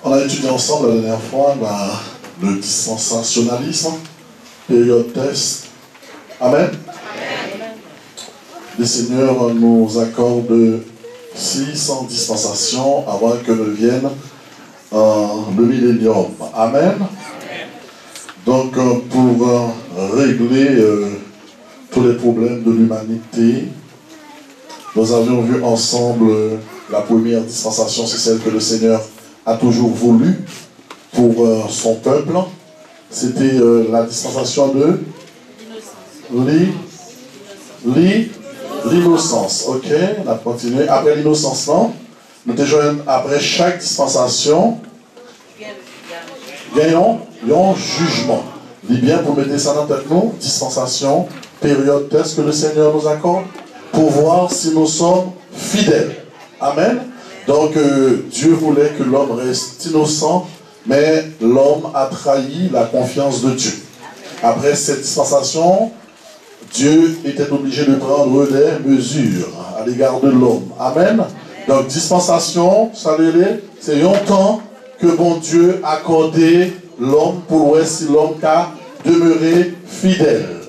On a étudié ensemble la dernière fois le dispensationalisme, période test. Amen. Le Seigneur nous accorde 600 dispensations avant que ne vienne le millénium. Amen. Donc pour régler tous les problèmes de l'humanité, nous avions vu ensemble la première dispensation, c'est celle que le Seigneur a toujours voulu pour son peuple. C'était la dispensation de l'innocence. Ok, on a continué. Après l'innocence, non? Nous déjeunons après chaque dispensation. Gagnons un jugement. Dis bien, vous mettez ça dans tête, nous. Dispensation, période test que le Seigneur nous accorde pour voir si nous sommes fidèles. Amen. Donc, Dieu voulait que l'homme reste innocent, mais l'homme a trahi la confiance de Dieu. Après cette dispensation, Dieu était obligé de prendre des mesures à l'égard de l'homme. Amen. Donc, dispensation, c'est un temps que bon Dieu a accordé l'homme pour voir si l'homme a demeuré fidèle.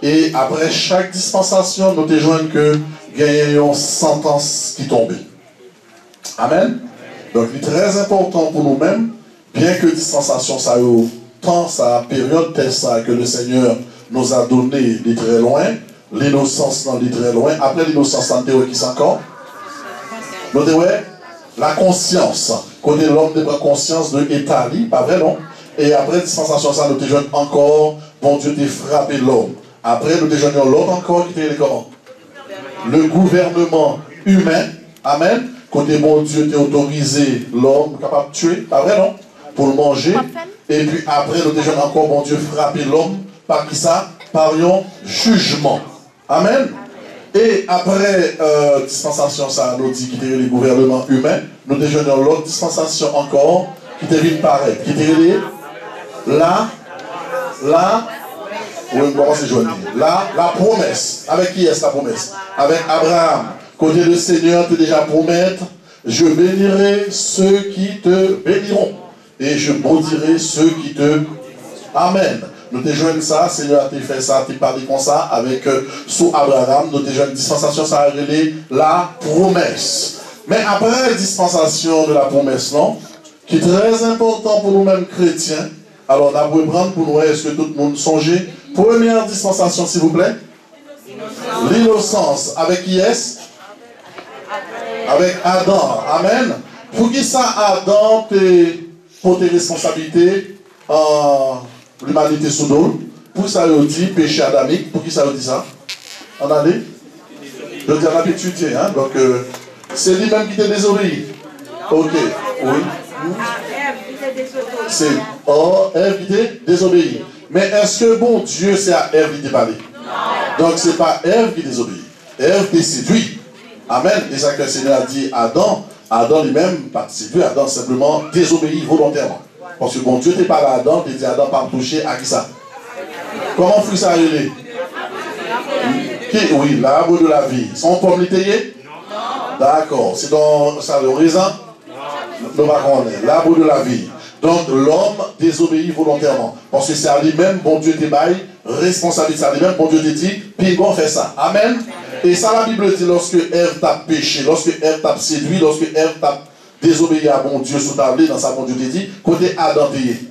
Et après chaque dispensation, nous rejoignons que gagner une sentence qui tombait. Amen. Donc, il est très important pour nous-mêmes, bien que dispensation, ça eu temps, ça période telle ça que le Seigneur nous a donné de très loin, l'innocence dans de très loin. Après l'innocence, on théorie qui s'encore. Nous disons, la conscience. Côté l'homme de conscience de l'état, pas vrai, non? Et après dispensation, ça nous déjeune encore, bon Dieu t'a frappé l'homme. Après, nous déjeunons l'autre encore qui était comment? Le gouvernement humain. Amen. Côté bon Dieu t'a autorisé l'homme capable de tuer, pas vrai, non? Pour le manger. Et puis après, nous déjeunons encore, bon Dieu frapper l'homme. Par qui ça? Par un jugement. Amen. Et après dispensation, ça nous dit qu'il y a le gouvernement humain. Nous déjeunons l'autre dispensation encore qui devient paraître. Qui était la promesse. Avec qui est la promesse? Avec Abraham. Côté le Seigneur te déjà promettre, je bénirai ceux qui te béniront. Et je maudirai ceux qui te... Amen. Nous te joignons ça, Seigneur t'a fait ça, t'a parlé comme ça, avec sous Abraham, nous te joignons dispensation, ça a révélé la promesse. Mais après la dispensation de la promesse, non, qui est très important pour nous-mêmes chrétiens, alors on a beau prendre pour nous, est-ce que tout le monde songe? Première dispensation, s'il vous plaît. L'innocence. Avec qui est-ce? Avec Adam. Amen. Pour qui ça, Adam, pour tes responsabilités en l'humanité sous l'eau? Pour ça, il dit péché adamique. Pour qui ça, il dit ça? On a dit? Je dis, on a étudié. Hein? Donc, c'est lui-même qui t'a désobéi. Ok. Oui. C'est Ève qui t'a désobéi. Mais est-ce que bon Dieu, c'est à Ève qui t'a parlé? Donc, ce n'est pas Ève qui désobéit. Ève t'a séduit. Amen. Et ça que le Seigneur a dit à Adam. Adam lui-même pas séduit. Adam simplement désobéit volontairement. Parce que bon Dieu t'es pas là Adam, t'es dit Adam pas toucher à qui ça? Comment fruit ça est? Oui, l'arbre de la vie. Son pomme l'étayé? D'accord. C'est dans ça le raisin? Nous va connaître. L'arbre de la vie. Donc l'homme désobéit volontairement. Parce que c'est à lui-même, bon Dieu te baille, responsabilité à lui-même, bon Dieu te dit, puis on fait ça. Amen. Et ça la Bible dit lorsque Ève t'a péché, lorsque Ève t'a séduit, lorsque Ève t'a désobéi à bon Dieu sous tablé, dans sa bon Dieu te dit, côté Adam payé.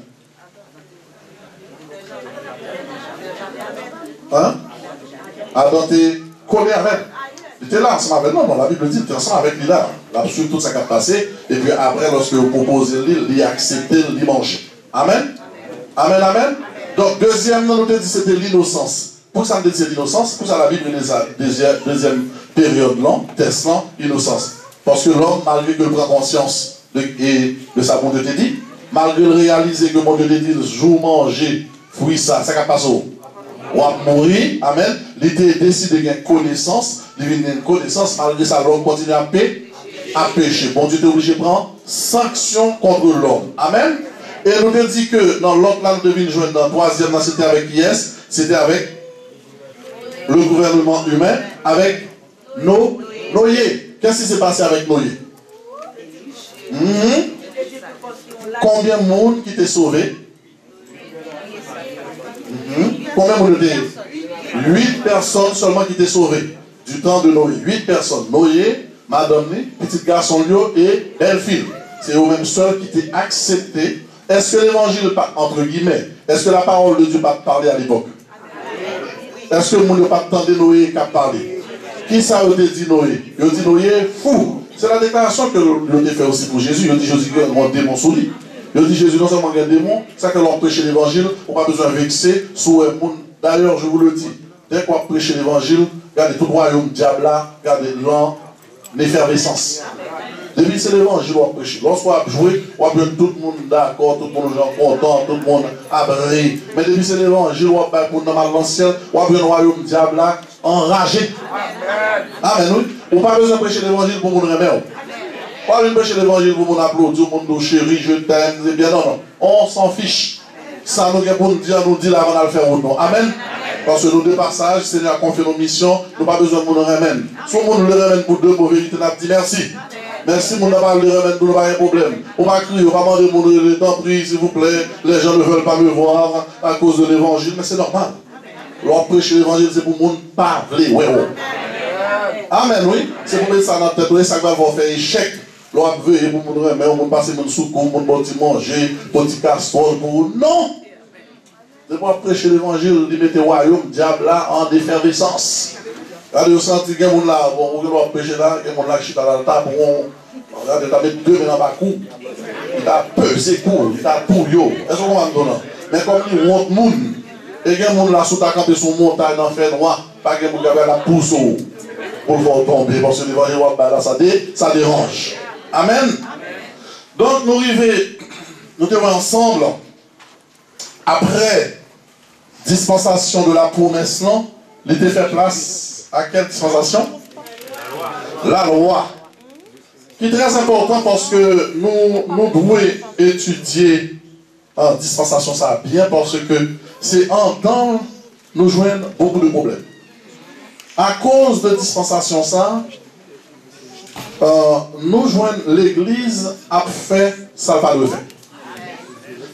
Hein? Adam t'es collé avec. Il était là ensemble avec nous, non, la Bible dit, tu es ensemble avec lui là. Là, sur tout ça qui a passé, et puis après, lorsque vous proposez l'île, il a accepté de manger. Amen? Amen, amen? Donc, deuxième, nous te dit, c'était l'innocence. Pour ça, nous dit l'innocence, pour ça, la Bible les a deuxième période, non, test, non, innocence. Parce que l'homme, malgré qu'il prend conscience de sa bon Dieu te dit, malgré le réaliser que mon Dieu te dit, jour manger, fruit ça qui a passé où? On va mourir, amen. Il était décidé de gagner connaissance, de gagner une connaissance, malgré ça, l'homme continue à pécher. Bon Dieu est obligé de prendre sanction contre l'homme. Amen. Et nous te dit que dans l'autre, là, nous devons jouer dans le troisième, c'était avec qui est-ce? C'était avec le gouvernement humain, avec Noé. Qu'est-ce qui s'est passé avec Noé? Combien de monde qui t'est sauvé? Combien de monde t'est? 8 personnes seulement qui t'est sauvé. Du temps de Noé. 8 personnes. Noé, madame, petit garçon et belle-fille. C'est eux mêmes seuls qui t'ont accepté. Est-ce que l'évangile, entre guillemets, est-ce que la parole de Dieu n'a pas parlé à l'époque? Est-ce que le monde n'a pas entendu Noé qui a parlé? Qui ça a dit Noé? Il a dit Noé fou. C'est la déclaration que l'on a fait aussi pour Jésus. Il a dit Jésus a un démon sous lui. Il a dit Jésus non seulement un démon, c'est que l'on prêche l'évangile, on n'a pas besoin de vexer sur le monde. D'ailleurs, je vous le dis, dès qu'on prêche l'évangile, regardez tout le royaume diable là, regardez l'effervescence. Depuis c'est l'évangile qu'on prêche. Lorsqu'on a joué, on a tout le monde d'accord, tout le monde content, tout le monde abré. Mais depuis c'est l'évangile, on a pour nous dans l'ancien, on a un royaume diable là, enragé. Amen. Oui. On n'a pas besoin de prêcher l'évangile pour nous remettre. On n'a pas besoin de prêcher l'évangile pour nous applaudir, pour nous chérir, je t'aime, c'est bien. Non, non. On s'en fiche. Ça nous pour nous dire avant de le faire ou non. Amen. Parce que nous deux passages, Seigneur a confié nos missions, nous n'avons pas besoin de nous remettre. Si on nous le remet pour deux, pour vérité, on a dit merci. Merci, mon n'a pas le remettre pour nous, pas de problème. On va crier, on va demander mon le temps, prie, s'il vous plaît. Les gens ne veulent pas me voir à cause de l'évangile, mais c'est normal. Leur prêcher l'évangile, c'est pour le monde parler. Ouais, ouais. Amen, oui. C'est pour mettre ça dans la tête. Ça va faire échec. Leur veiller pour mon remettre, on va passer mon soukou, mon bâti manger, petit casserole pour. Non! C'est pour prêcher l'évangile, de mettre le royaume, diable là, en effervescence. Regardez, vous sentez que vous là, on va prêcher là, que vous là, qui dans la table, regardez, tu as mis 2 mains dans ma cou. Il t'a pesé court, il t'a tout yo. Est-ce qu'on va me donner? Mais comme il monte moun, et que moun là, sous ta campé sur montagne, dans le fer noir, pas que vous avez la pousse pour le faire tomber, parce que l'évangile, ça dérange. Amen. Donc, nous arrivons, nous devons ensemble, après dispensation de la promesse, non, il était fait place à quelle dispensation? La loi. Qui est très important parce que nous devons étudier en dispensation ça bien parce que c'est en temps nous joignons beaucoup de problèmes. À cause de dispensation ça, nous joignons l'église a fait ça va le faire.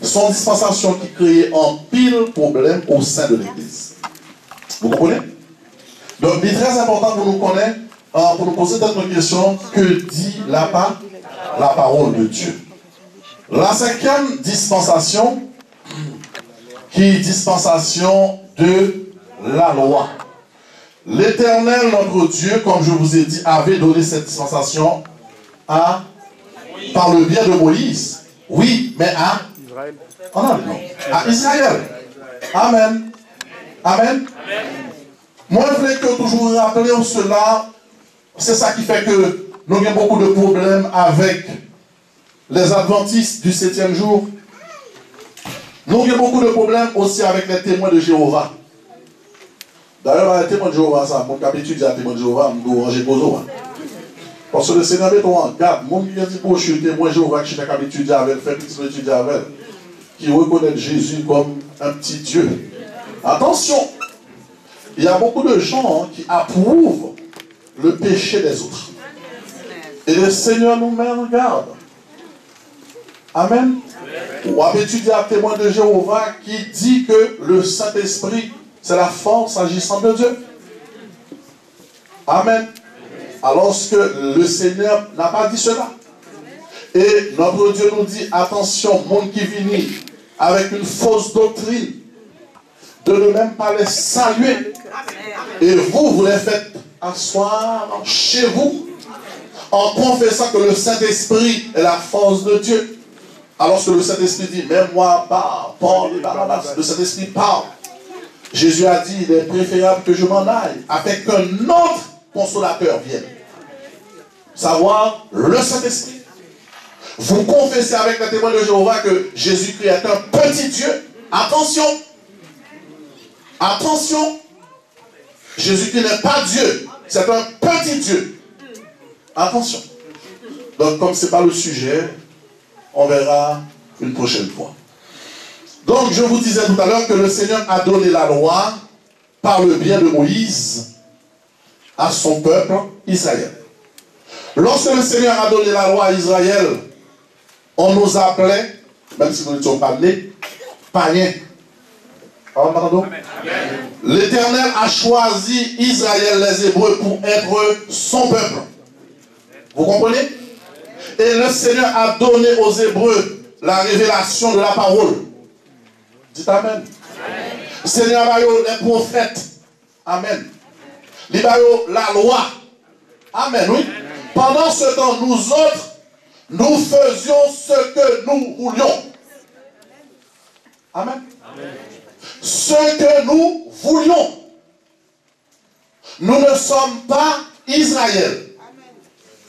Son dispensation qui crée un pile problème au sein de l'église. Vous comprenez? Donc, il est très important pour nous connaître, pour nous poser cette question, que dit la parole de Dieu. La 5e dispensation, qui est dispensation de la loi. L'Éternel, notre Dieu, comme je vous ai dit, avait donné cette dispensation par le biais de Moïse. Oui, mais à Israël. Oh non, non. À Israël. Amen. Amen. Moi, je voulais que toujours rappeler cela. C'est ça qui fait que nous avons beaucoup de problèmes avec les adventistes du 7e jour. Nous avons beaucoup de problèmes aussi avec les témoins de Jéhovah. D'ailleurs, les témoins de Jéhovah, ça, mon cap étudier à témoins de Jéhovah, je dois ranger Bozo. Parce que le Seigneur met en garde. Mon qui dit pour je suis témoin de Jéhovah, qui est étudier avec, fait petit étudier avec, qui reconnaît Jésus comme un petit Dieu. Attention! Il y a beaucoup de gens qui approuvent le péché des autres. Et le Seigneur nous met en garde. Amen. On va étudier un témoin de Jéhovah qui dit que le Saint-Esprit, c'est la force agissante de Dieu. Amen. Alors que le Seigneur n'a pas dit cela. Et notre Dieu nous dit, attention, monde qui vient avec une fausse doctrine, de ne même pas les saluer. Et vous les faites asseoir chez vous en confessant que le Saint-Esprit est la force de Dieu. Alors que le Saint-Esprit dit, même moi, Paul et Barnabas, le Saint-Esprit parle. Jésus a dit, il est préférable que je m'en aille, afin qu'un autre consolateur vienne. Savoir le Saint-Esprit. Vous confessez avec le témoin de Jéhovah que Jésus-Christ est un petit Dieu. Attention! Attention! Jésus-Christ n'est pas Dieu, c'est un petit Dieu. Attention. Donc, comme ce n'est pas le sujet, on verra une prochaine fois. Donc, je vous disais tout à l'heure que le Seigneur a donné la loi par le biais de Moïse à son peuple Israël. Lorsque le Seigneur a donné la loi à Israël, On nous appelait, même si nous n'étions pas nés, païens. L'Éternel a choisi Israël, les Hébreux, pour être son peuple. Vous comprenez? Et le Seigneur a donné aux Hébreux la révélation de la parole. Dites Amen. Le Seigneur a eu les prophètes. Amen. Il a eu la loi. Amen, oui. Pendant ce temps, nous autres, nous faisions ce que nous voulions. Amen. Ce que nous voulions. Nous ne sommes pas Israël.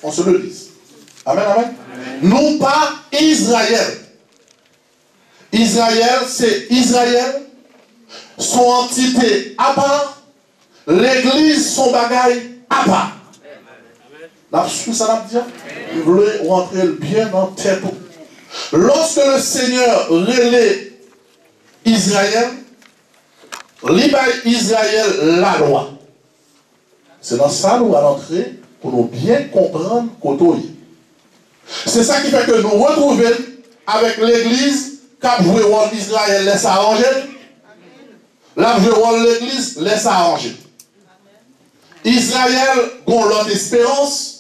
On se le dit. Amen, amen. Nous pas Israël. Israël, c'est Israël. Son entité à part. L'église, son bagaille à part. Ça n'a pas dit. Vous voulez rentrer bien dans tête. Lorsque le Seigneur relève Israël, libère Israël la loi. C'est dans ça nous allons entrer pour nous bien comprendre qu'autour. C'est ça qui fait que nous retrouvons avec l'église qui joué rôle Israël laisse arranger. Là joué rôle l'église laisse arranger. Israël a l'autre espérance.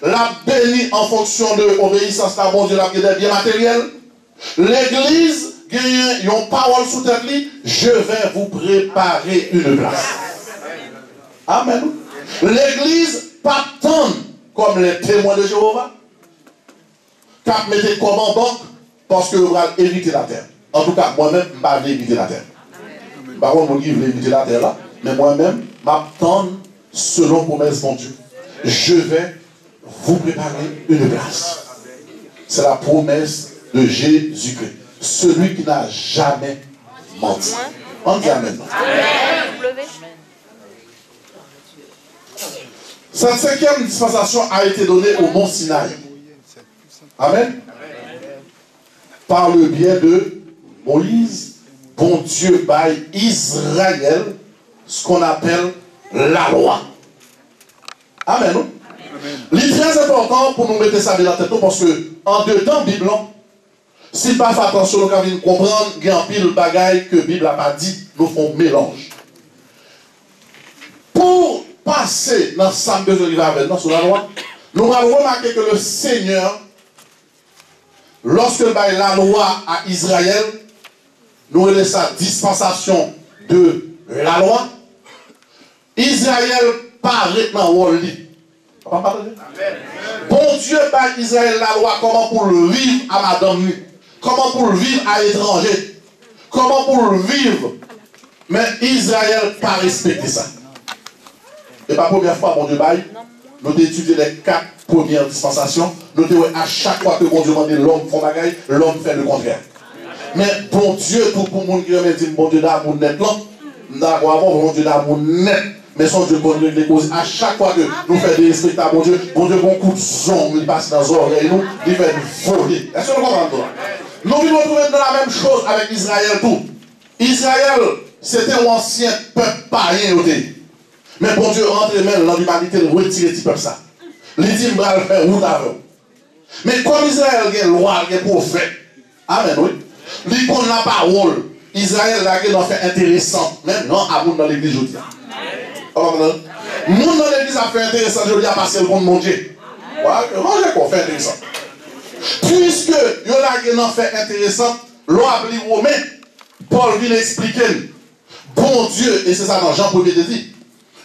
La béni en fonction de l'obéissance à bon Dieu, la des biens matériels. L'église gagne une parole sous tête li, je vais vous préparer une place. Amen. L'église pas tant comme les témoins de Jéhovah, qu'à mettre comme en banque parce que vous allez éviter la terre. En tout cas, moi-même, je ne vais pas éviter la terre. Par contre, je vais éviter la terre là, mais moi-même, je m'attends selon promesse de Dieu. Je vais vous préparer une place. C'est la promesse de Jésus-Christ. Celui qui n'a jamais menti. On dit Amen. Cette 5e dispensation a été donnée au mont Sinaï. Amen. Par le biais de Moïse, bon Dieu baille Israël, ce qu'on appelle la loi. Amen. C'est très important pour nous mettre ça dans la tête parce que en deux temps, Bible, si pas fait attention, nous allons comprendre qu'il y a un pile de bagailles que la Bible n'a pas dit, nous font mélange. Pour passer dans Psalm 2 sur la loi, nous allons remarquer que le Seigneur, lorsque il baille la loi à Israël, nous avons sa dispensation de la loi. Israël paraît dans le rôle. Bon Dieu baille Israël la loi, comment pour le vivre à madame nu, comment pour le vivre à l'étranger, comment pour le vivre. Mais Israël n'a pas respecté ça. Et pas la première fois, bon Dieu baille, nous avons étudié les 4 premières dispensations. Nous avons à chaque fois que bon Dieu demande l'homme fait bagaille, l'homme fait le contraire. Mais bon Dieu, tout pour le monde qui me dit bon Dieu d'amour net, là, d'accord, bon Dieu d'amour net. Mais son Dieu connaît les causes. À chaque fois que nous faisons des respects à bon Dieu, bon coup de son, il passe dans nos oreilles, nous, il fait une folie. Est-ce que nous comprenons? Nous nous retrouvons dans la même chose avec Israël tout. Israël, c'était un ancien peuple païen. Mais bon Dieu rentre même dans l'humanité, il retire ce peuple ça. Il dit, il va faire route avec. Mais comme Israël a une loi, il y a un prophète. Amen, oui. Il connaît la parole. Israël a une affaire intéressante. Même non, à vous dans l'église aujourd'hui. Nous dans l'église a fait intéressant, je dis à passer le compte mon Dieu. Manger quoi fait intéressant. Puisque il y a un fait intéressant, l'on a appelé Romain, Paul vient expliquer. Bon Dieu, et c'est ça dans Jean 1er dit.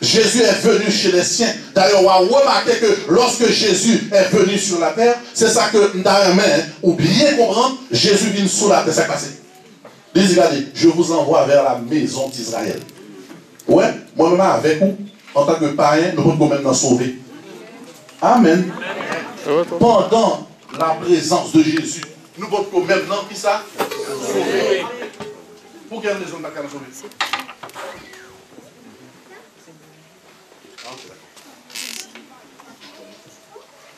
Jésus est venu chez les siens. D'ailleurs, on a remarqué que lorsque Jésus est venu sur la terre, c'est ça que nous avons ou bien comprendre, Jésus vient sous la terre, c'est passé. Il dit, regardez, je vous envoie vers la maison d'Israël. Ouais, moi-même avec vous, en tant que païen, nous pouvons même nous sauver. Amen. Pendant la présence de Jésus, nous pouvons même dans qui ça sauver. Pour quelle raison nous ne pouvons pas sauver?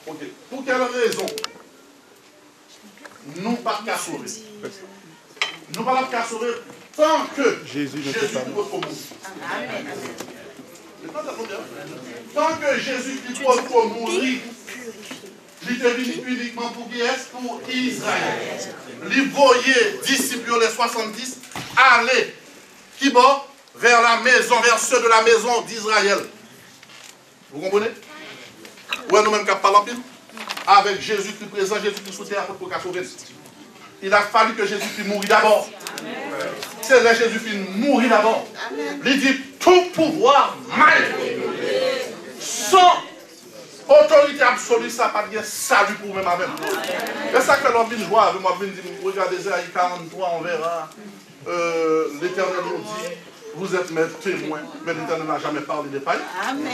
Ok. Pour quelle raison nous ne pouvons pas sauver? Nous ne pouvons pas sauver tant que Jésus ne peut pas mourir. Tant que Jésus qui peut mourir, Il est venu uniquement pour qui est? Pour Israël. Il voyait disciples les 70 aller qui va vers la maison, vers ceux de la maison d'Israël. Vous comprenez? Ouais, nous-mêmes qui parlons pile. Avec Jésus-Christ présent, Jésus-Christ sous terre pour qu'à sauver. Il a fallu que Jésus-Christ mourit d'abord. C'est là Jésus-Christ mourit d'abord. Il dit tout pouvoir mal. Sans autorité absolue, ça n'a pas de salut pour même avec. C'est ça que l'homme vient jouer avec moi. Il dit, regardez Isaïe 43, on verra. L'Éternel nous dit, vous êtes mes témoins, mais l'Éternel n'a jamais parlé des païens. Amen.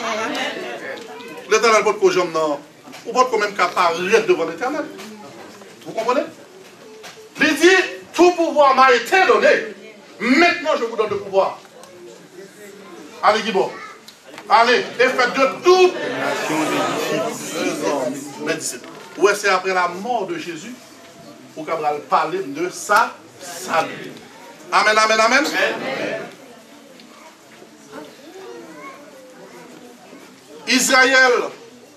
L'Éternel peut que j'aime non. Ou peut quand même qu'apparaître devant l'Éternel. Vous comprenez? Il dit, tout pouvoir m'a été donné. Maintenant, je vous donne le pouvoir. Allez, Guibo. Allez, et faites de toutes les disciples. Ouais, c'est après la mort de Jésus pour qu'on va parler de sa salut. Amen, amen, amen. Israël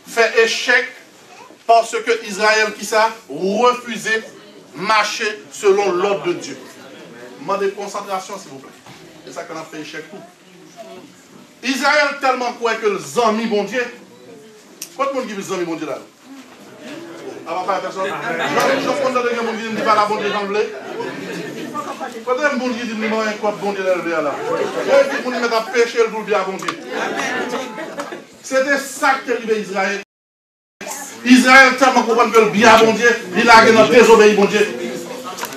fait échec parce que Israël qui ça refusé marcher selon l'ordre de Dieu. Demandez concentration s'il vous plaît. C'est ça qu'on a fait échec tout. Israël tellement croit que les amis bon Dieu. Combien de monde qui veut les amis bon Dieu là? Avant pas personne. Je prends dans les gens qui disent pas la bon Dieu j'en voulais. Combien de monde qui dit non un code bon Dieu là là. Et puis on met à pécher le bien bon Dieu. C'était ça qui est arrivé à Israël. Israël tellement comprend que le bien bon Dieu, il a dans désobéi bon Dieu.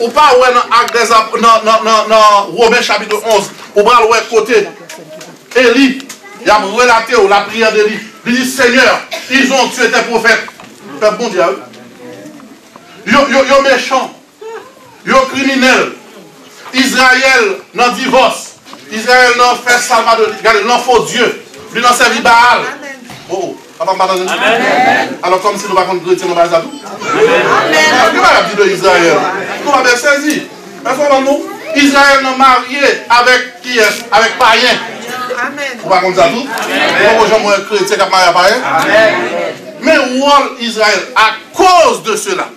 Ou pas ouais dans Romains chapitre 11, ou pas ouais côté Élie, il a relaté la prière d'Élie. Il dit Seigneur, ils ont tué tes prophètes. Fait bon Dieu. Ils méchants. Ils criminels. Israël dans divorce. Israël dans fait salvador. Regardez, non faux Dieu. Lui dans servi Baal. Oh, amen. Alors comme si nous ne pouvons pas chrétien, nous ne pouvons pas tout. Amen. Qu'est-ce qu'on dit de Israël? Nous avons bien saisi. Nous, Israël n'est marié avec qui est? Avec païen. Amen. Vous ne pouvez pas ça tout? Nous avons chrétien qui est marié avec païen. Amen. Mais rôle Israël, à cause de cela,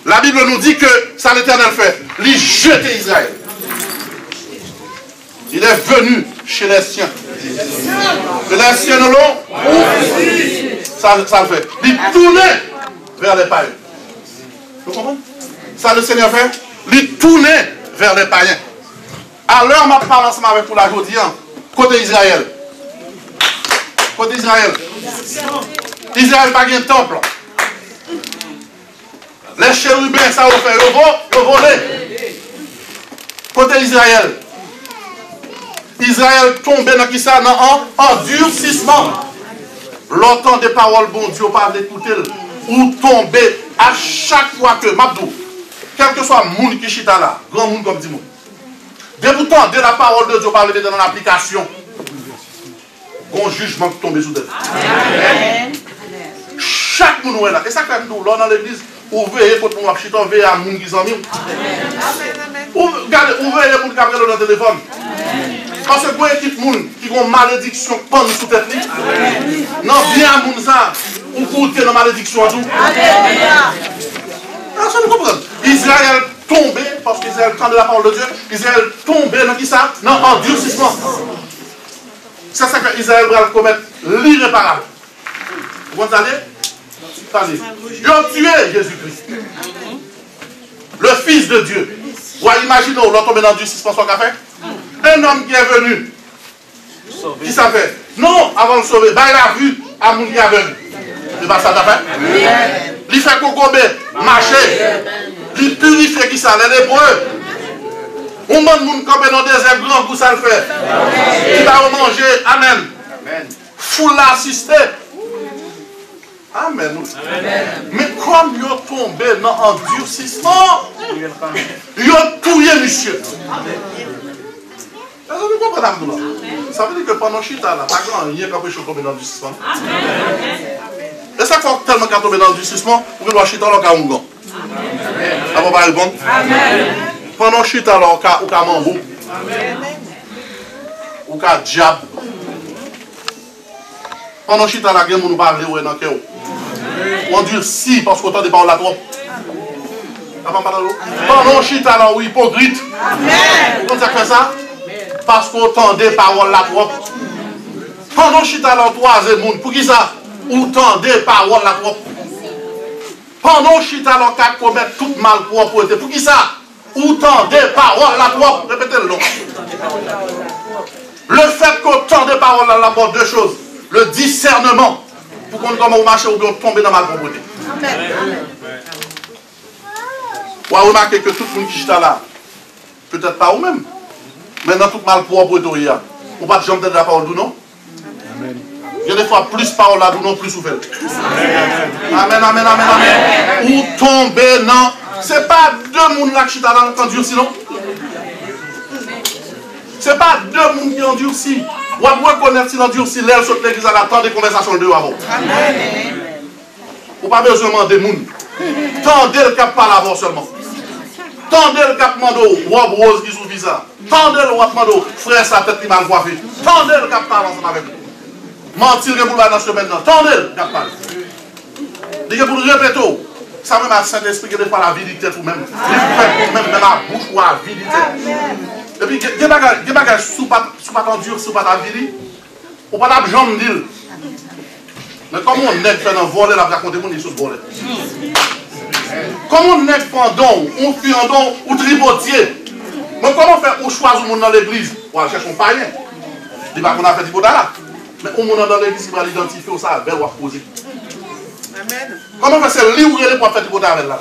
la Bible nous dit que ça l'Éternel fait. Il jette Israël. Il est venu chez les siens. Que les siens ne l'ont. Ça le fait. Il tournait vers les païens. Vous comprenez? Ça le Seigneur fait. Il tournait vers les païens. Alors, je parle ensemble avec vous la aujourd'hui. Côté Israël. Côté Israël. Israël n'a pas de temple. Les chérubins, ça va faire. Ils vont voler. Côté Israël. Israël tombé dans qui ça? Dans endurcissement. L'entend des paroles, bon Dieu, pas d'écouter. Ou tomber à chaque fois que, Mabdou, quel que soit le monde qui chita là, grand monde comme dit monde. Déboutant de la parole de Dieu, pas le mettre dans l'application. Bon jugement qui tombe sous terre. Chaque monde est là. Et ça, quand nous, là dans l'église, vous veillez quand on va chita, vous veillez à monde qui s'en vient. Regardez, vous veillez pour le cabrel dans le téléphone. Parce que pour équipe moun qui ont malédiction pendant sous tête, non bien moun ça, ou coûter dans malédiction tout. Israël tombé, parce qu'Israël entendait la parole de Dieu, Israël tombé dans qui ça? Non, endurcissement. C'est ça que Israël va commettre l'irréparable. Vous entendez? Ils ont tué Jésus-Christ, le Fils de Dieu. Vous imaginez, on tombe dans l'endurcissement, son café. Un homme qui est venu, qui ça fait? Non, avant de le sauver, bah, il a vu à mon qui est aveugle. C'est pas ça t'a fait? Il fait cocobé, marcher. Il purifie qui ça, les lépreux. On demande moun camper dans des airs grands pour ça le faire. Il va manger, amen. Foule l'assister. Amen. Mais comme ils ont tombé dans l'endurcissement, ils ont tué monsieur. Ça veut dire que pendant Chita, pas grand, il y a qu'à tomber dans l'endurcissement. Et ça fait tellement qu'à tomber dans l'endurcissement, pour que le Chita, il y a un gant. Ça va pas répondre? Pendant Chita, il y a un mambo. Ou qu'à diable. Pendant Chita, il y a un monde qui parle dans le cœur. On endurci parce qu'on entend des paroles là trop. Pendant chita là, oui, hypocrite. Comment ça fait ça? Parce qu'on entend des paroles là trop. Pendant chita là, troisième monde. Pour qui ça? Ou entend des paroles là trop. Pendant chita là, qu'à commettre tout mal propreté. Pour qui ça? Ou entend des paroles là trop. Répétez-le donc. Le fait qu'on entend des paroles là, là, deux choses. Le discernement. Pour qu'on comment on marche ou bien tomber dans ma propreté. Vous avez remarqué que tout le monde qui est là, peut-être pas vous-même, mais dans tout mal propre, on ne peut pas jamais de la parole de non. Il y a des fois plus parole là, non, plus ouvert. Amen, amen, amen, amen. Ou tomber dans. Ce n'est pas deux mondes là qui sont là qui endurci, non? Ce n'est pas deux mondes qui endurci. Vous avez reconnaître si l'endurci, l'air sur l'église à la temps des conversations de avant. Vous n'avez pas besoin de demander monde. Tendez le cap par l'avant seulement. Tendez le cap mando, robe rose qui sous visage. Tendez le cap mando, frère sa tête qui mal coiffé. Tendez le cap par l'ensemble avec vous. Mentir que vous l'avez dans ce maintenant. Tendez le cap par. Dites que vous le répétez. Ça même à Saint-Esprit qui n'est pas la vérité vous-même. Même dans la bouche ou la vérité. Et puis, il y a des bagages sous pas dur, sous pas ta vérité. Ou pas la jambe d'île. Mais comment on est fait dans voler la raconter mon choses voler? Comment on est pendant, on fait un don ou tripotier? Mais comment faire pour choisir le monde dans l'église? On va chercher un païen. Il va qu'on a fait du là. Mais au monde dans l'église, il va l'identifier au ça, il va poser. Amen. Comment faire c'est lui ou il pour faire du avec là?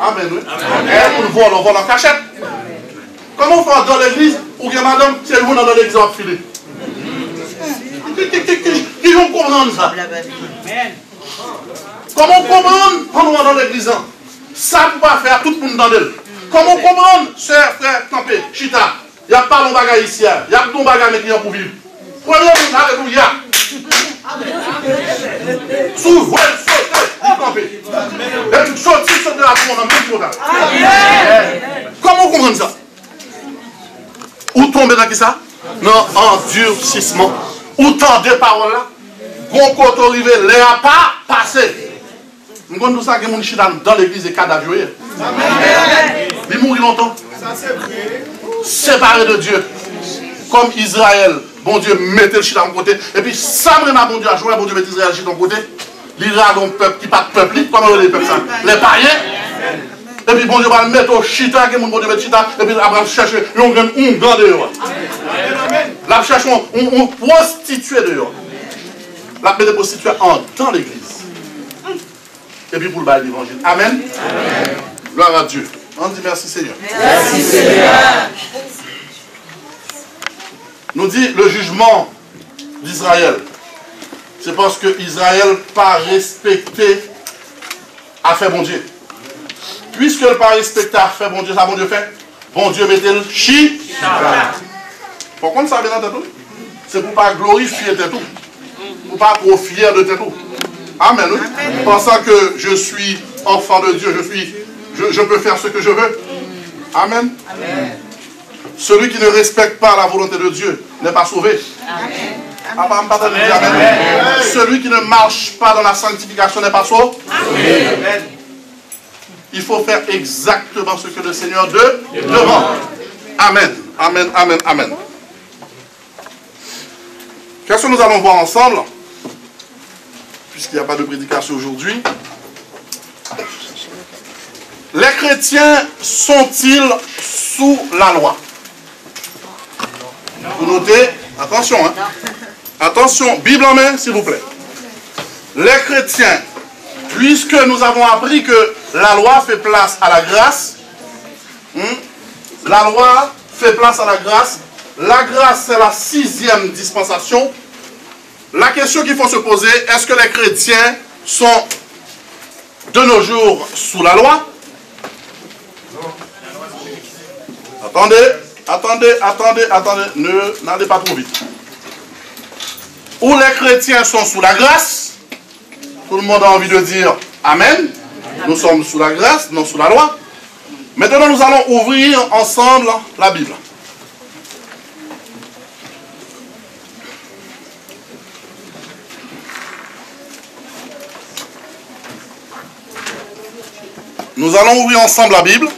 Amen. Oui. Et on vole en cachette. Comment faire dans l'église ou que madame, c'est vous dans l'église à filer? Qui vont comprendre ça? Comment comprendre pendant dans l'église? Ça ne peut pas faire tout le monde dans l'elle. Comment comprendre, sœur, frère, campé, chita? Il n'y a pas de bagage ici, il y a ton bagage qui est pour vivre. Premier monde, alléluia. S'ouvre, sautez, campé. Et tu sortis de la tour dans le même programme. Comment comprendre ça? Où tomber dans qui ça? Non, endurcissement. Où tendre des paroles là? Quand on arrive, l'air pas passé. Nous avons tout ça que mon chita dans l'église est cadavre. Il mourit longtemps. Séparé de Dieu. Comme Israël, bon Dieu mettez le chita en côté. Et puis, ça me bon Dieu a joué, bon Dieu met Israël chita en côté. L'Irak, un peuple qui n'est pas peuple, comment les peuples ça? Les païens. Et puis, bon Dieu va le mettre au chita, que mon bon Dieu met chita. Et puis, après, chercher un grand dehors. Là, cherchons un prostitué dehors. La paix de prostituée dans l'église. Et puis pour le bail d'évangile. Amen. Amen. Gloire à Dieu. On dit merci Seigneur. Merci Seigneur. Nous dit le jugement d'Israël. C'est parce que Israël n'a pas respecté a fait bon Dieu. Puisque le pas respecté a fait bon Dieu, ça bon Dieu fait. Bon Dieu mettez le chi. Pour contre ça vient dans tout. C'est pour ne pas glorifier tout. Pour ne pas trop fier de tout. Amen, oui. Pensant que je suis enfant de Dieu, je peux faire ce que je veux. Amen. Amen. Celui qui ne respecte pas la volonté de Dieu n'est pas sauvé. Amen. Amen. Celui qui ne marche pas dans la sanctification n'est pas sauvé. Amen. Il faut faire exactement ce que le Seigneur demande. Amen. Amen. Amen. Amen. Qu'est-ce que nous allons voir ensemble? Puisqu'il n'y a pas de prédication aujourd'hui. Les chrétiens sont-ils sous la loi? Vous notez? Attention, hein? Attention, Bible en main, s'il vous plaît. Les chrétiens, puisque nous avons appris que la loi fait place à la grâce, la loi fait place à la grâce c'est la 6e dispensation. La question qu'il faut se poser, est-ce que les chrétiens sont de nos jours sous la loi? Attendez, n'allez pas trop vite. Ou les chrétiens sont sous la grâce? Tout le monde a envie de dire Amen. Nous sommes sous la grâce, non sous la loi. Maintenant, nous allons ouvrir ensemble la Bible. Nous allons ouvrir ensemble la Bible.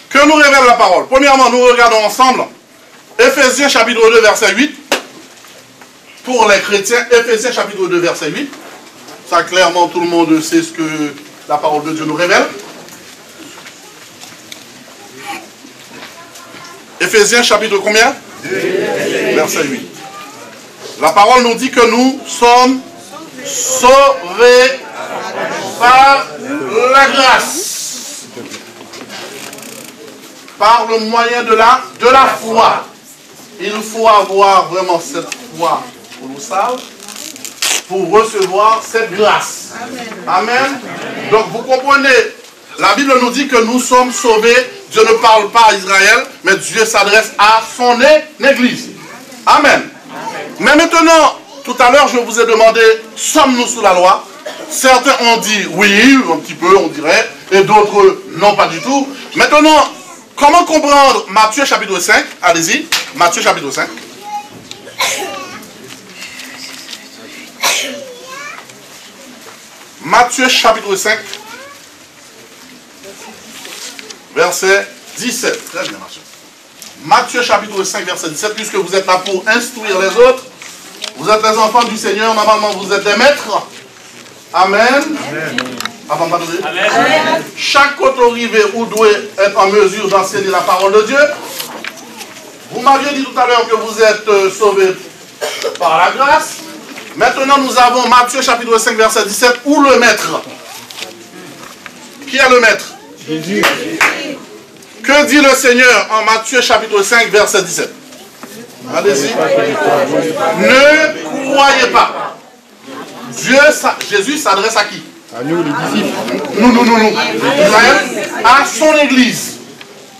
Que nous révèle la parole? Premièrement, nous regardons ensemble Éphésiens chapitre 2, verset 8. Pour les chrétiens, Éphésiens chapitre 2, verset 8. Ça, clairement, tout le monde sait ce que la parole de Dieu nous révèle. Éphésiens chapitre combien? 2, verset 8. La parole nous dit que nous sommes sauvés par la grâce. Par le moyen de la foi. Il faut avoir vraiment cette foi colossale pour recevoir cette grâce. Amen. Donc vous comprenez, la Bible nous dit que nous sommes sauvés. Dieu ne parle pas à Israël, mais Dieu s'adresse à son Église. Amen. Mais maintenant, tout à l'heure, je vous ai demandé, sommes-nous sous la loi? Certains ont dit oui, un petit peu, on dirait, et d'autres non, pas du tout. Maintenant, comment comprendre Matthieu chapitre 5? Allez-y, Matthieu chapitre 5. Matthieu chapitre 5, verset 17. Très bien, Matthieu. Matthieu chapitre 5, verset 17, puisque vous êtes là pour instruire les autres. Vous êtes les enfants du Seigneur, normalement vous êtes des maîtres. Amen. Amen. Chaque autorité ou doit être en mesure d'enseigner la parole de Dieu. Vous m'aviez dit tout à l'heure que vous êtes sauvés par la grâce. Maintenant nous avons Matthieu chapitre 5 verset 17. Où le maître? Qui est le maître? Jésus. Que dit le Seigneur en Matthieu chapitre 5 verset 17? Allez-y. Ne croyez pas. Jésus s'adresse à qui? À nous, les disciples. Nous. À son Église.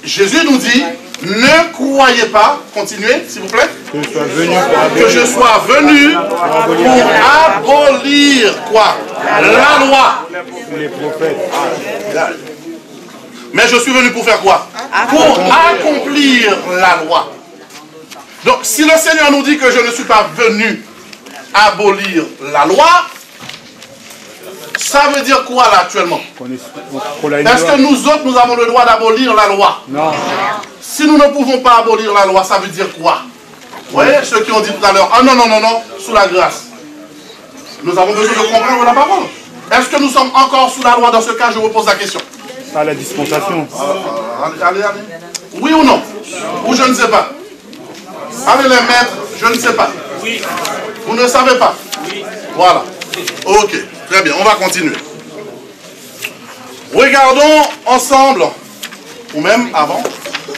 Jésus nous dit, ne croyez pas, continuez s'il vous plaît, que je sois venu pour abolir quoi? La loi. Les prophètes. Mais je suis venu pour faire quoi? Pour accomplir la loi. Donc si le Seigneur nous dit que je ne suis pas venu abolir la loi, ça veut dire quoi là actuellement? Est-ce que nous autres, nous avons le droit d'abolir la loi? Non. Si nous ne pouvons pas abolir la loi, ça veut dire quoi? Vous voyez, ceux qui ont dit tout à l'heure, ah non, sous la grâce. Nous avons besoin de comprendre la parole. Est-ce que nous sommes encore sous la loi? Dans ce cas, je vous pose la question. À la dispensation. Allez. Oui ou non? Ou je ne sais pas? Allez les maîtres, je ne sais pas. Oui. Vous ne savez pas? Oui. Voilà. Ok, très bien, on va continuer. Regardons ensemble, ou même avant,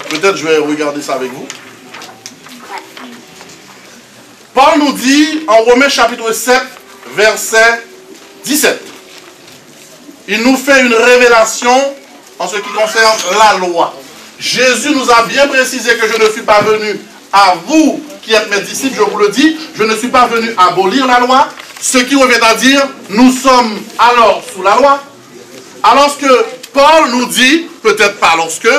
peut-être je vais regarder ça avec vous. Paul nous dit en Romains chapitre 7, verset 17. Il nous fait une révélation en ce qui concerne la loi. Jésus nous a bien précisé que je ne suis pas venu à vous qui êtes mes disciples, je vous le dis, je ne suis pas venu abolir la loi, ce qui revient à dire, nous sommes alors sous la loi. Alors que Paul nous dit, peut-être pas lorsque,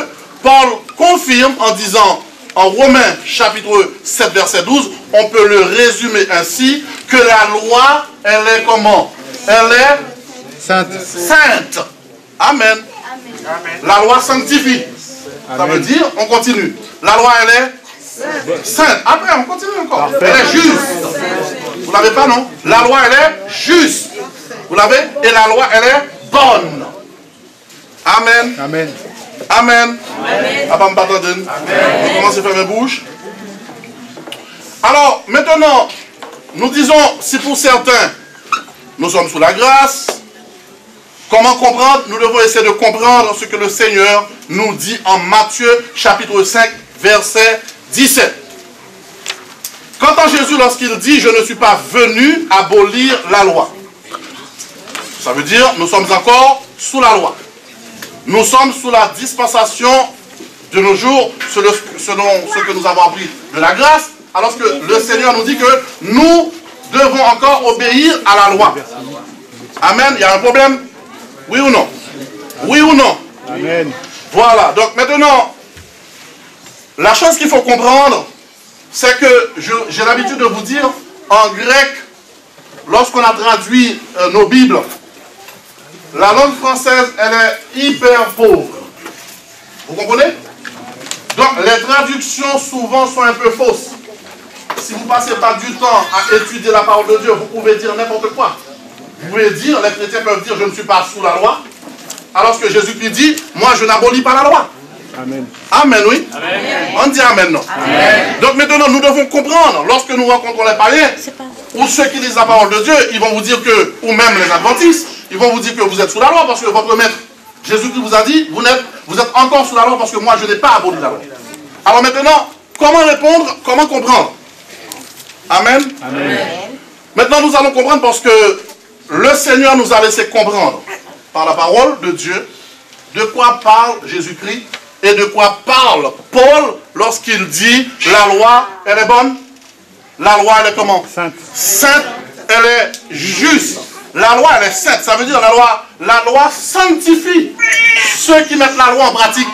Paul confirme en disant, en Romains chapitre 7 verset 12, on peut le résumer ainsi, que la loi, elle est comment? Elle est sainte. Amen. La loi sanctifie. Ça veut dire, on continue. La loi, elle est sainte. Après, on continue encore. Elle est juste. Vous ne l'avez pas, non? La loi, elle est juste. Vous l'avez? Et la loi, elle est bonne. Amen. Amen. Amen. Amen. On commence à faire mes bouches. Alors, maintenant, nous disons, si pour certains, nous sommes sous la grâce, comment comprendre? Nous devons essayer de comprendre ce que le Seigneur nous dit en Matthieu chapitre 5, verset 17. Quant à Jésus, lorsqu'il dit « Je ne suis pas venu abolir la loi », ça veut dire nous sommes encore sous la loi. Nous sommes sous la dispensation de nos jours, selon ce que nous avons appris de la grâce, alors que le Seigneur nous dit que nous devons encore obéir à la loi. Amen. Il y a un problème? Oui ou non? Oui ou non? Amen. Voilà. Donc maintenant, la chose qu'il faut comprendre, c'est que j'ai l'habitude de vous dire, en grec, lorsqu'on a traduit nos Bibles, la langue française, elle est hyper pauvre. Vous comprenez? Donc, les traductions souvent sont un peu fausses. Si vous ne passez pas du temps à étudier la parole de Dieu, vous pouvez dire n'importe quoi. Vous pouvez dire, les chrétiens peuvent dire, je ne suis pas sous la loi, alors que Jésus-Christ dit, moi je n'abolis pas la loi. Amen. Amen, oui. Amen. On dit amen, non? Amen. Donc maintenant, nous devons comprendre, lorsque nous rencontrons les païens, ou ceux qui lisent la parole de Dieu, ils vont vous dire que, ou même les adventistes, ils vont vous dire que vous êtes sous la loi, parce que votre maître, Jésus-Christ vous a dit, vous êtes encore sous la loi, parce que moi je n'ai pas aboli la loi. Alors maintenant, comment répondre, comment comprendre? Amen. Amen. Maintenant, nous allons comprendre parce que le Seigneur nous a laissé comprendre par la parole de Dieu de quoi parle Jésus-Christ et de quoi parle Paul lorsqu'il dit la loi, elle est bonne. La loi, elle est comment? Sainte. Sainte, elle est juste. La loi, elle est sainte. Ça veut dire la loi sanctifie ceux qui mettent la loi en pratique.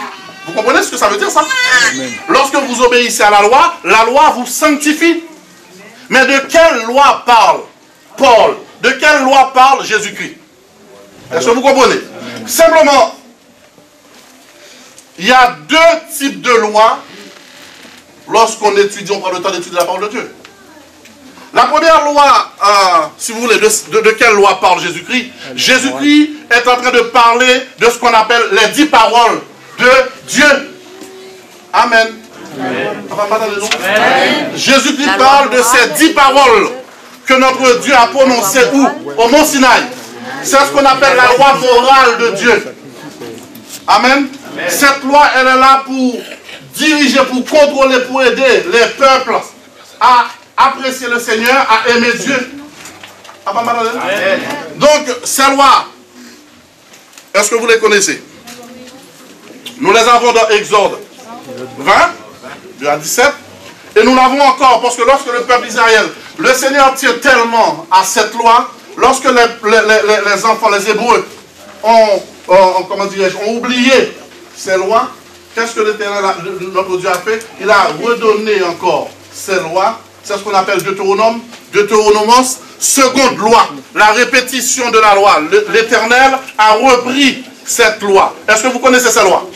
Vous comprenez ce que ça veut dire, ça? Amen. Lorsque vous obéissez à la loi vous sanctifie. Mais de quelle loi parle Paul? De quelle loi parle Jésus-Christ? Est-ce que vous comprenez? Amen. Simplement, il y a deux types de lois lorsqu'on étudie, on prend le temps d'étudier la parole de Dieu. La première loi, si vous voulez, de quelle loi parle Jésus-Christ? Jésus-Christ est en train de parler de ce qu'on appelle les 10 paroles de Dieu. Amen. Jésus-Christ parle de ces 10 paroles que notre Dieu a prononcées où? Au Mont Sinaï. C'est ce qu'on appelle la loi morale de Dieu. Amen. Cette loi, elle est là pour diriger, pour contrôler, pour aider les peuples à apprécier le Seigneur, à aimer Dieu. Donc, ces lois, est-ce que vous les connaissez? Nous les avons dans Exode 20, du 17, et nous l'avons encore, parce que lorsque le peuple d'Israël, le Seigneur tient tellement à cette loi, lorsque les enfants, les Hébreux, ont oublié ces lois, qu'est-ce que l'Éternel, notre Dieu, a fait? Il a redonné encore ces lois. C'est ce qu'on appelle Deutéronomos, seconde loi, la répétition de la loi. L'Éternel a repris cette loi. Est-ce que vous connaissez ces lois?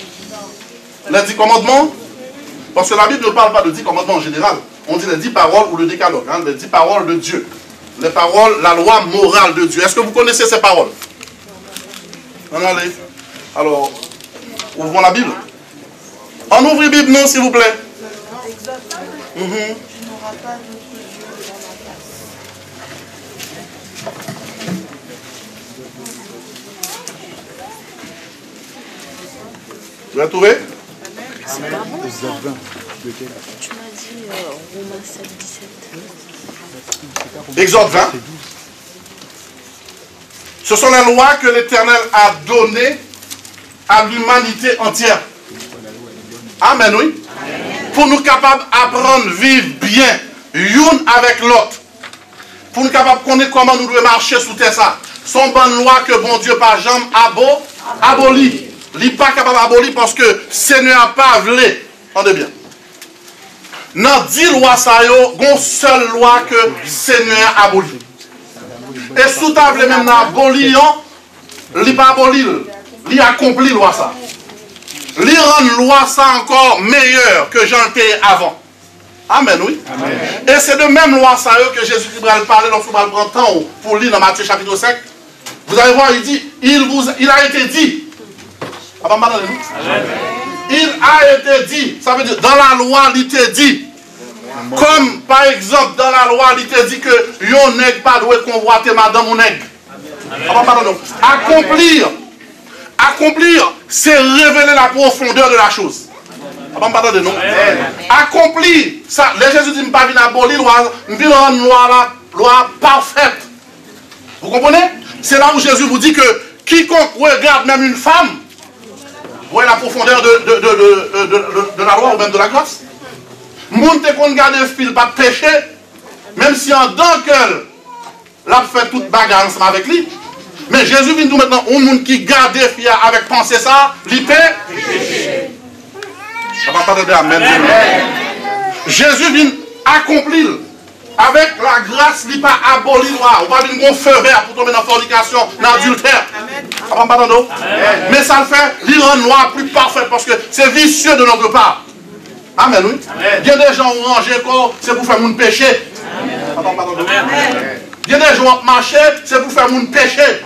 Les 10 commandements? Parce que la Bible ne parle pas de 10 commandements en général. On dit les 10 paroles ou le décalogue, hein, les 10 paroles de Dieu. Les paroles, la loi morale de Dieu. Est-ce que vous connaissez ces paroles? Allez. Alors, ouvrons la Bible. On ouvre la Bible, non, s'il vous plaît. Vous l'avez trouvé? C'est pas bon, ça. Tu m'as dit Romains 7, 17. Exode 20. Ce sont les lois que l'Éternel a données à l'humanité entière. Amen, oui. Amen. Pour nous capables d'apprendre, vivre bien, l'une avec l'autre. Pour nous capables de connaître comment nous devons marcher sous terre ça. Sont bonnes lois que bon Dieu par jamais abolit. Il n'est pas capable d'abolir parce que le Seigneur n'a pas voulu. Entendez bien. Dans 10 lois, il y a une seule loi que le Seigneur a abolie. Et sous table même abolir, il n'a pas aboli, il a accompli la loi ça. Il rend la loi ça encore meilleure que j'en étais avant. Amen, oui. Amen. Et c'est de même loi ça que Jésus-Christ va parler lorsque vous prendre le temps pour lire dans Matthieu chapitre 5. Vous allez voir, il dit, il a été dit. Il a été dit, ça veut dire, dans la loi, il était dit. Comme, par exemple, dans la loi, il était dit que yon nèg pas doit convoiter madame ou nèg. Accomplir, c'est révéler la profondeur de la chose. Accomplir, ça, les Jésus dit, pas venir abolir, loi parfaite. Vous comprenez? C'est là où Jésus vous dit que quiconque regarde même une femme, voyez la profondeur de la loi ou même de la grâce. Monte qu'on garde un fil, pas de péché, même si en tant qu'elle l'a fait toute bagarre ensemble avec lui. Mais Jésus vient nous maintenant, un monde qui garde un fil avec penser ça, il paie. Ça va pas de amen. Jésus vient accomplir. Avec la grâce, il n'est pas aboli loi. On va dire qu'on feu vert pour tomber dans la fornication, dans l'adultère. Mais ça le fait, il rend loi plus parfaite parce que c'est vicieux de notre part. Amen, oui. Il y a des gens qui ont rangé corps, c'est pour faire mon péché. Il y a des gens qui marché, c'est pour faire mon péché.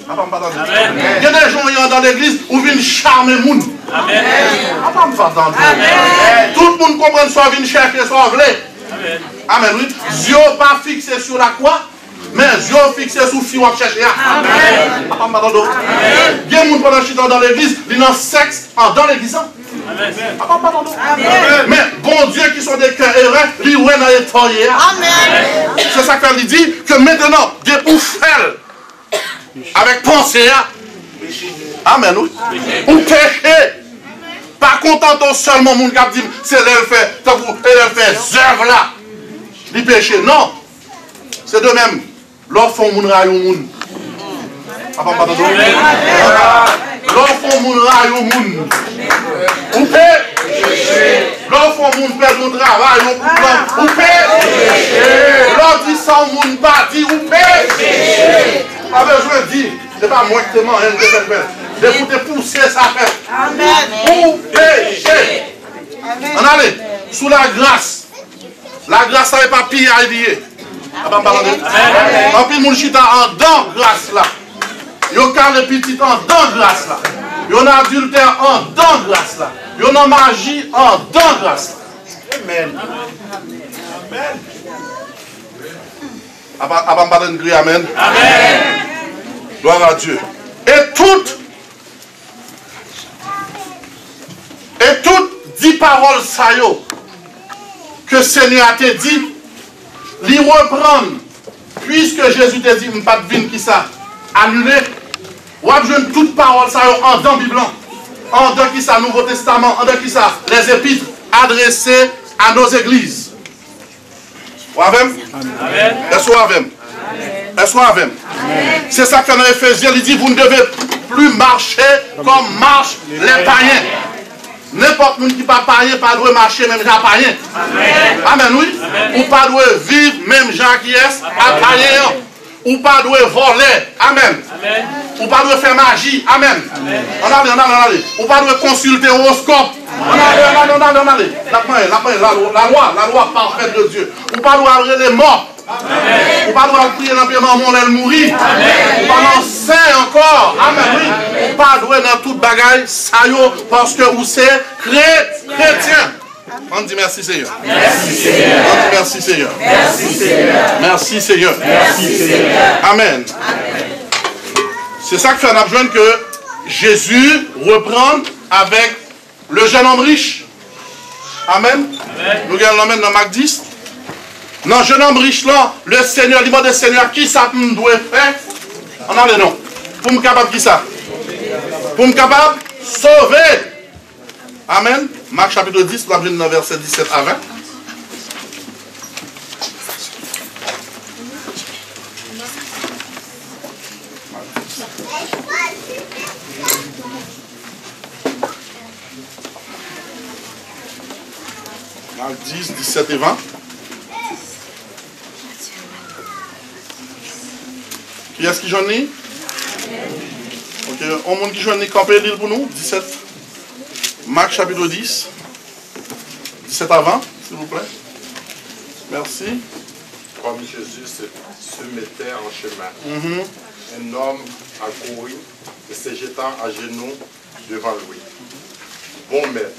Il y a des gens qui sont dans l'église où viennent charmer les gens. Tout le monde comprend soit vient chercher, soit voulait. Amen, oui. Dieu n'est pas fixé sur la croix, mais Dieu est fixé sur le fil qui cherche. Amen. Il y a des gens qui sont dans l'église, ils ont sexe dans l'église. Mais bon Dieu qui sont des cœurs errants, ils sont dans les temps. C'est ça qu'il dit, que maintenant, des oufels avec pensée. Amen, oui. Ou péché. Pas content seulement mon cap dit c'est elle fait œuvre là. Les péchés. Non. C'est de même. L'enfant moun rayou moun. L'enfant moun rayou moun. Ou péché. L'enfant moun perd mon travail. Ou péché. L'enfant dit sans moun pas dit ou péché. Pas besoin de dire. C'est pas moi qui te mens. D'écouter pousser sa fête. Amen. Ou péché. On allait. Sous la grâce. La grâce, ça n'est pas pire à lier. En plus, mon chita en dans grâce là. Il y a les petits en dans grâce là. Il y a adultère en dans grâce là. Il y a magie en dans grâce là. Amen. Amen. Amen. Gloire à Dieu. Et toutes 10 paroles ça que le Seigneur a te dit, les reprendre, puisque Jésus te dit, pas de vin qui ça, annulé, ou à besoin de toutes paroles ça en dans la Bible, en dans qui ça, Nouveau Testament, en dans qui ça, les épîtres adressées à nos églises. Ou avec? Amen. Est-ce avec? C'est ça que dans Éphésiens, il dit, vous ne devez plus marcher comme marchent les païens. N'importe qui n'est pas païen, pas doit marcher même gens païen. Amen, oui. Ou pas doit vivre même gens qui est à païen. Ou pas doit voler. Amen. Ou pas doit faire magie. Amen. On allait. Ou pas doit consulter l'horoscope. On allait. La loi parfaite de Dieu. Ou pas doit aller les morts. Amen. Ou pas doit prier dans le maman, elle mourit. Ou pas dans saint encore. Amen. Oui. Ou pas doit dans toute bagaille, ça parce que vous c'est chrétien. On dit merci Seigneur. Merci Seigneur. On dit merci Seigneur. Merci Seigneur. Merci Seigneur. Merci Seigneur. Amen. C'est ça que fait un besoin que Jésus reprend avec le jeune homme riche. Amen. Nous regardons dans Marc 10. Non, jeune homme riche là, le Seigneur, il demande au Seigneur qui ça doit faire. On a le nom. Pour me capable qui ça? Pour me capable sauver. Amen. Marc chapitre 10, nous avons verset 17 à 20. Marc 10, 17 et 20. Qui est-ce qui j'en ai? Ok, on monde qui j'en ai campé l'île pour nous? 17. Marc chapitre 10. 17 à 20, s'il vous plaît. Merci. Comme Jésus se mettait en chemin, un homme accourut et se jetant à genoux devant lui. Bon maître,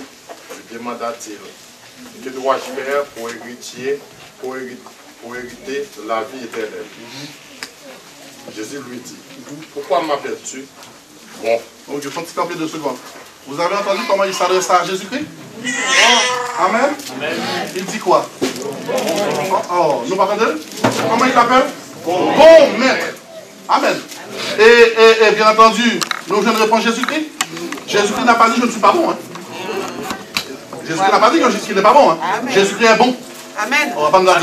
lui demanda-t-il, que dois-je faire pour hériter la vie éternelle? Jésus lui dit, pourquoi m'appelles-tu bon? Ok, je prends un petit camper de secondes. Vous avez entendu comment il s'adresse à Jésus-Christ? Amen. Amen. Il dit quoi? Oh, nous pas entendre? Comment il l'appelle? Bon maître. Amen. Et bien entendu, nous venons de répondre Jésus-Christ. Jésus-Christ n'a pas dit je ne suis pas bon. Hein. Jésus-Christ n'a pas dit que Jésus-Christ n'est pas bon. Hein. Jésus-Christ est bon. Amen. On va pas nous dire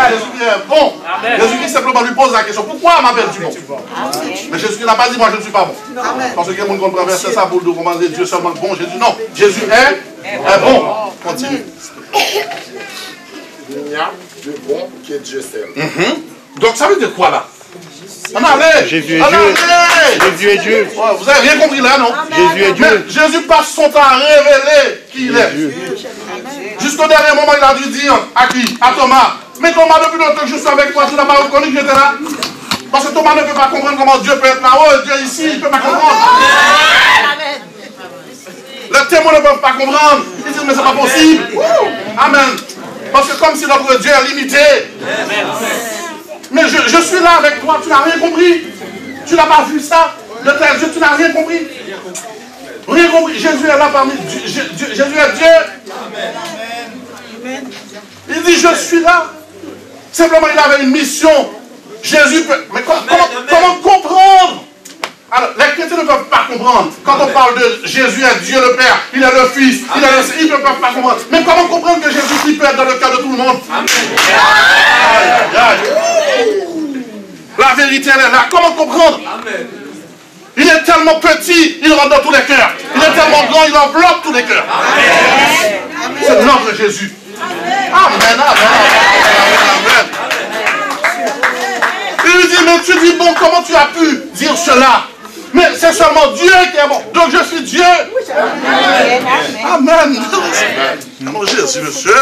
Jésus-Christ est bon. Jésus-Christ simplement lui pose la question, pourquoi m'appelles-tu bon? Mais Jésus-Christ n'a pas dit moi je ne suis pas bon. Amen. Parce que quelqu'un monde comprend verset ça pour nous commander Dieu seulement bon. Jésus non. Jésus est bon. Continue. Il n'y a Dieu bon qui est Dieu seul. Donc ça veut dire quoi là? On allait. Jésus est On Dieu. allait. Jésus est Dieu. Oh, vous avez rien compris là, non? Jésus est Dieu. Mais Jésus passe son temps à révéler qui il est. Jusqu'au dernier moment, il a dû dire à qui? À Thomas. Mais Thomas, depuis longtemps que je suis avec toi, tu n'as pas reconnu que j'étais là? Parce que Thomas ne peut pas comprendre comment Dieu peut être là-haut, Dieu ici, il ne peut pas comprendre. Les témoins ne peuvent pas comprendre. Ils disent, mais c'est pas possible. Amen. Parce que comme si notre Dieu est limité. Mais je suis là avec toi, tu n'as rien compris. Tu n'as pas vu ça de tes yeux, tu n'as rien compris. Rien compris. Jésus est là parmi Jésus est Dieu. Il dit, je suis là. Simplement, il avait une mission. Jésus peut... Mais comment comprendre? Alors, les chrétiens ne peuvent pas comprendre. Quand on parle de Jésus est Dieu le Père, il est le Fils, il est le... Ils ne peuvent pas comprendre. Mais comment comprendre que Jésus peut être dans le cœur de tout le monde? La vérité, elle est là. Comment comprendre? Il est tellement petit, il rentre dans tous les cœurs. Il est tellement grand, il enveloppe tous les cœurs. C'est notre Jésus. Amen, amen. Il lui dit, mais tu dis, bon, comment tu as pu dire cela? Mais c'est seulement Dieu qui est bon. Donc je suis Dieu. Amen. Mon Jésus, monsieur.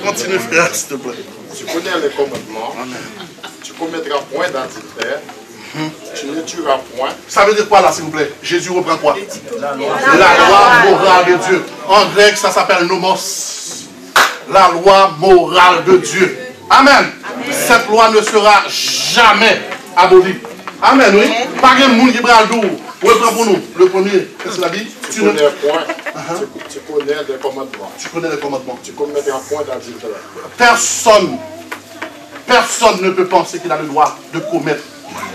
Continue, frère, s'il te plaît. Tu connais les commandements. Tu commettras point d'adultère. Tu ne tueras point. Ça veut dire quoi là, s'il vous plaît? Jésus reprend quoi? La loi morale de Dieu. En grec, ça s'appelle nomos. La loi morale de Dieu. Amen. Cette loi ne sera jamais abolie. Amen, oui. Pas de monde qui va le dos. Reprends pour nous. Le premier, qu'est-ce qu'il a dit? Tu connais point. Tu connais les commandements. Tu connais les commandements. Tu commettras point d'adultère. Personne ne peut penser qu'il a le droit de commettre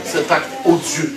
cet acte odieux.